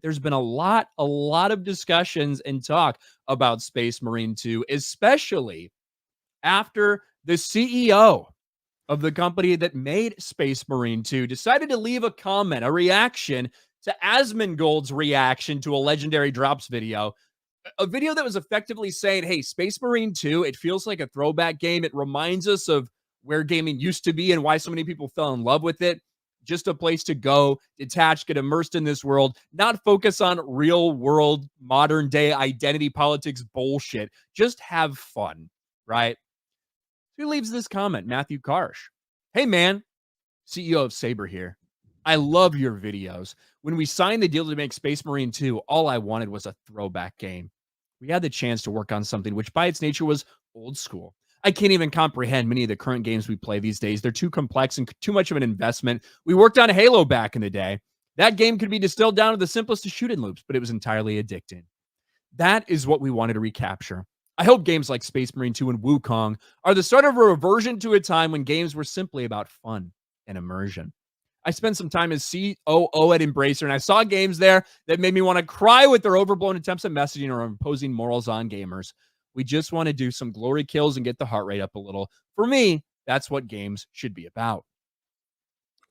There's been a lot of discussions and talk about Space Marine 2, especially after the CEO of the company that made Space Marine 2 decided to leave a comment, a reaction to Asmongold's reaction to a Legendary Drops video. A video that was effectively saying, hey, Space Marine 2, it feels like a throwback game. It reminds us of where gaming used to be and why so many people fell in love with it. Just a place to go, detach, get immersed in this world, not focus on real world, modern day identity politics bullshit. Just have fun, right? Who leaves this comment? Matthew Karsh. Hey, man, CEO of Saber here. I love your videos. When we signed the deal to make Space Marine 2, all I wanted was a throwback game. We had the chance to work on something which, by its nature, was old school. I can't even comprehend many of the current games we play these days. They're too complex and too much of an investment. We worked on Halo back in the day. That game could be distilled down to the simplest of shoot-in loops, but it was entirely addicting. That is what we wanted to recapture. I hope games like Space Marine 2 and Wukong are the start of a reversion to a time when games were simply about fun and immersion. I spent some time as COO at Embracer, and I saw games there that made me want to cry with their overblown attempts at messaging or imposing morals on gamers. We just want to do some glory kills and get the heart rate up a little. For me, that's what games should be about.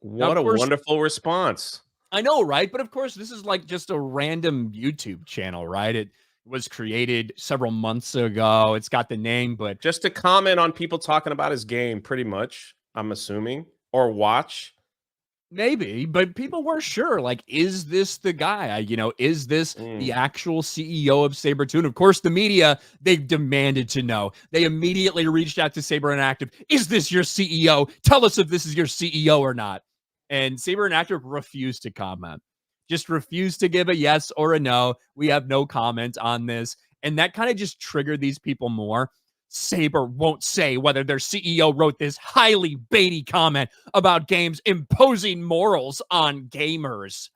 Now, What a wonderful response. I know, right? But of course, this is like just a random YouTube channel, right? It was created several months ago. It's got the name, but just to comment on people talking about his game, pretty much, I'm assuming, or watch. Maybe, but people were sure, like, is this the guy? Is this the actual CEO of Sabertoon? Of course, the media, they demanded to know. They immediately reached out to Saber Interactive. Is this your CEO? Tell us if this is your CEO or not. And Saber Interactive refused to comment. Just refused to give a yes or a no. We have no comment on this. And that kind of just triggered these people more. Saber won't say whether their CEO wrote this highly baity comment about games imposing morals on gamers.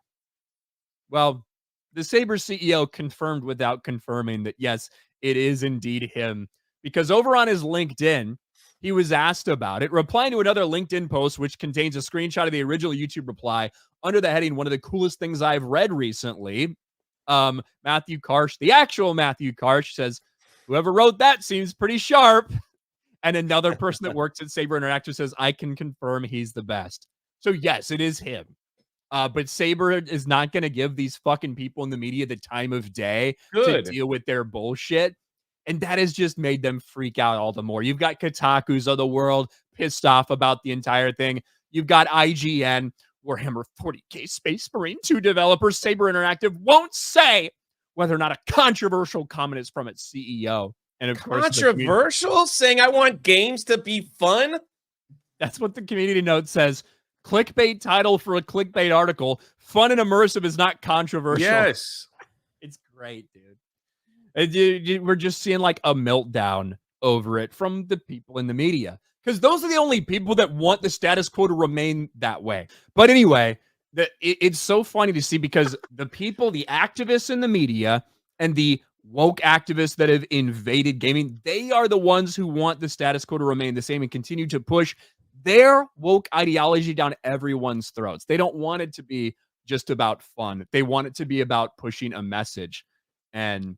Well, the Saber CEO confirmed without confirming that, yes, it is indeed him. Because over on his LinkedIn, he was asked about it, replying to another LinkedIn post, which contains a screenshot of the original YouTube reply under the heading, one of the coolest things I've read recently. Matthew Karsh, the actual Matthew Karsh, says, whoever wrote that seems pretty sharp. And another person that works at Saber Interactive says, I can confirm he's the best. So yes, it is him. But Saber is not going to give these fucking people in the media the time of day to deal with their bullshit. And that has just made them freak out all the more. You've got Kotaku's of the world pissed off about the entire thing. You've got IGN, Warhammer 40K Space Marine 2 developers, Saber Interactive won't say whether or not a controversial comment is from its CEO. And of course, controversial, saying I want games to be fun. That's what the community note says. Clickbait title for a clickbait article. Fun and immersive is not controversial. Yes. It's great, dude. We're just seeing like a meltdown over it from the people in the media. Because those are the only people that want the status quo to remain that way. But anyway, it's so funny to see because the people, the activists in the media and the woke activists that have invaded gaming, they are the ones who want the status quo to remain the same and continue to push their woke ideology down everyone's throats. They don't want it to be just about fun. They want it to be about pushing a message. And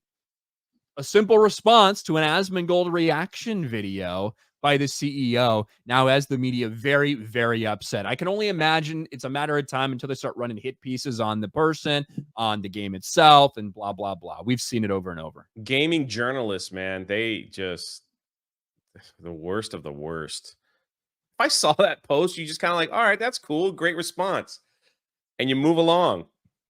a simple response to an Asmongold reaction video by the CEO now has the media very, very upset. I can only imagine it's a matter of time until they start running hit pieces on the person, on the game itself, and blah, blah, blah. We've seen it over and over. Gaming journalists, man, they just the worst of the worst. If I saw that post, you just kind of like, all right, that's cool. Great response. And you move along.